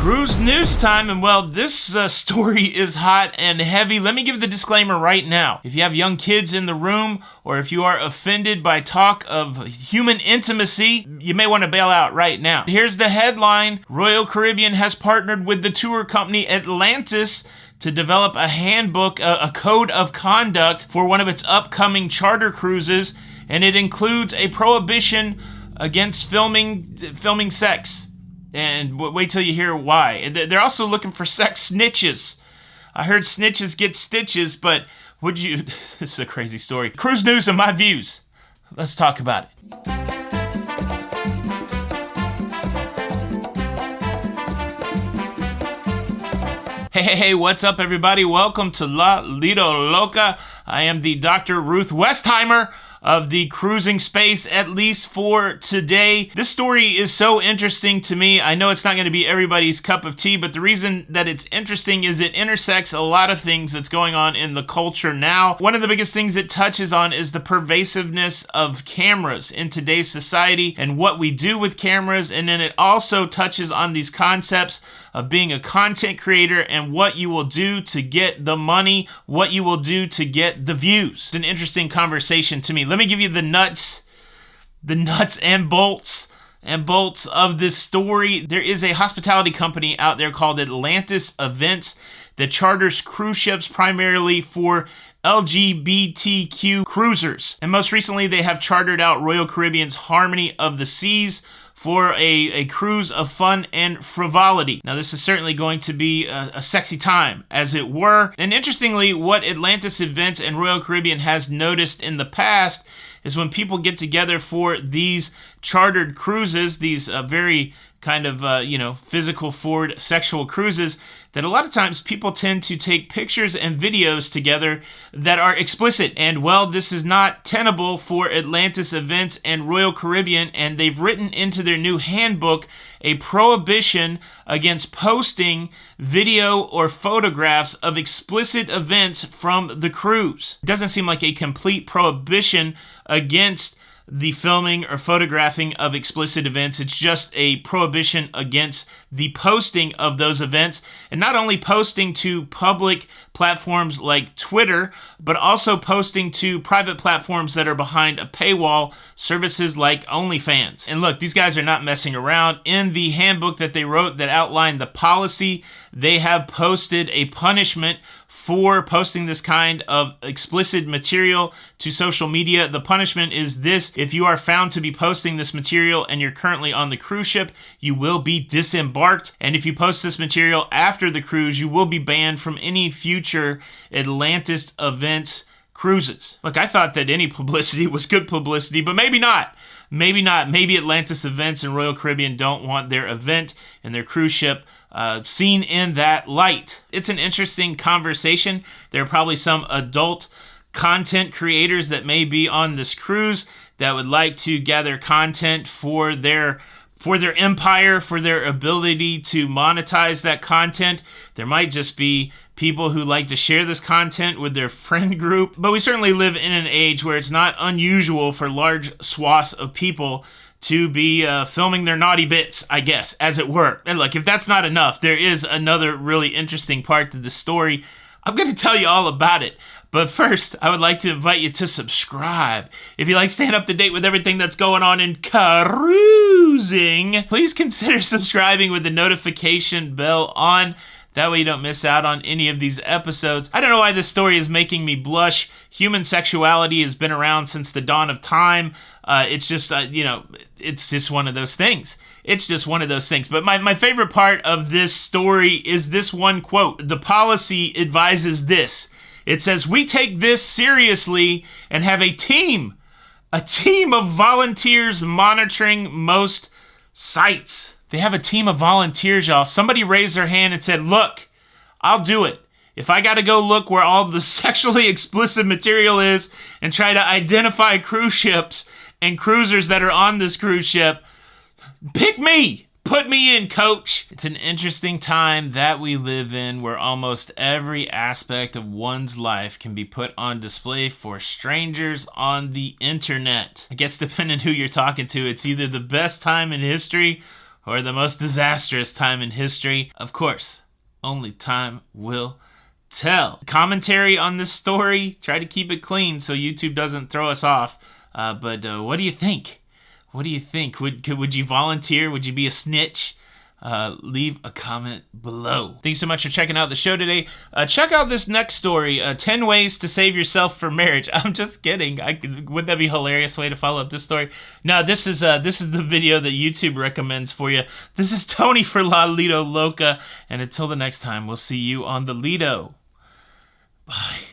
Cruise news time, and well, this story is hot and heavy. Let me give the disclaimer right now. If you have young kids in the room, or if you are offended by talk of human intimacy, you may want to bail out right now. Here's the headline. Royal Caribbean has partnered with the tour company Atlantis to develop a handbook, a code of conduct for one of its upcoming charter cruises, and it includes a prohibition against filming sex. And wait till you hear why. They're also looking for sex snitches. I heard snitches get stitches, but would you... This is a crazy story. Cruise news and my views. Let's talk about it. Hey, what's up, everybody? Welcome to La Lido Loca. I am the Dr. Ruth Westheimer of the cruising space, at least for today. This story is so interesting to me. I know it's not going to be everybody's cup of tea, but the reason that it's interesting is it intersects a lot of things that's going on in the culture now. One of the biggest things it touches on is the pervasiveness of cameras in today's society and what we do with cameras, and then it also touches on these concepts of being a content creator and what you will do to get the money, what you will do to get the views. It's an interesting conversation to me. Let me give you the nuts and bolts of this story. There is a hospitality company out there called Atlantis Events that charters cruise ships primarily for LGBTQ cruisers. And most recently, they have chartered out Royal Caribbean's Harmony of the Seas for a cruise of fun and frivolity. Now, this is certainly going to be a sexy time, as it were. And interestingly, what Atlantis Events and Royal Caribbean has noticed in the past is when people get together for these chartered cruises, these very kind of, physical forward sexual cruises, that a lot of times people tend to take pictures and videos together that are explicit. And well, this is not tenable for Atlantis Events and Royal Caribbean, and they've written into their new handbook a prohibition against posting video or photographs of explicit events from the cruise. It doesn't seem like a complete prohibition against the filming or photographing of explicit events. It's just a prohibition against the posting of those events, and not only posting to public platforms like Twitter, but also posting to private platforms that are behind a paywall, services like OnlyFans. And look, these guys are not messing around. In the handbook that they wrote that outlined the policy, they have posted a punishment for posting this kind of explicit material to social media. The punishment is this: if you are found to be posting this material and you're currently on the cruise ship, you will be disembarked. And if you post this material after the cruise, you will be banned from any future Atlantis Events cruises. Look, I thought that any publicity was good publicity, but maybe not. Maybe not. Maybe Atlantis Events and Royal Caribbean don't want their event and their cruise ship seen in that light. It's an interesting conversation. There are probably some adult content creators that may be on this cruise that would like to gather content for their empire, for their ability to monetize that content. There might just be people who like to share this content with their friend group. But we certainly live in an age where it's not unusual for large swaths of people to be filming their naughty bits, I guess, as it were. And look, if that's not enough, there is another really interesting part to the story. I'm going to tell you all about it. But first, I would like to invite you to subscribe. If you like staying up to date with everything that's going on in cruising, please consider subscribing with the notification bell on. That way you don't miss out on any of these episodes. I don't know why this story is making me blush. Human sexuality has been around since the dawn of time. It's just, it's just one of those things. It's just one of those things. But my favorite part of this story is this one quote. The policy advises this. It says, "We take this seriously and have a team of volunteers monitoring most sites." They have a team of volunteers, y'all. Somebody raised their hand and said, "Look, I'll do it. If I got to go look where all the sexually explicit material is and try to identify cruise ships and cruisers that are on this cruise ship, pick me. Put me in, coach." It's an interesting time that we live in, where almost every aspect of one's life can be put on display for strangers on the internet. I guess depending who you're talking to, it's either the best time in history or the most disastrous time in history? Of course, only time will tell. Commentary on this story, try to keep it clean so YouTube doesn't throw us off. But what do you think? What do you think? Would you volunteer? Would you be a snitch? Leave a comment below. Thanks so much for checking out the show today. Check out this next story, 10 ways to save yourself from marriage. I'm just kidding. Wouldn't that be a hilarious way to follow up this story? No, this is the video that YouTube recommends for you. This is Tony for La Lido Loca, and until the next time, we'll see you on the Lido. Bye.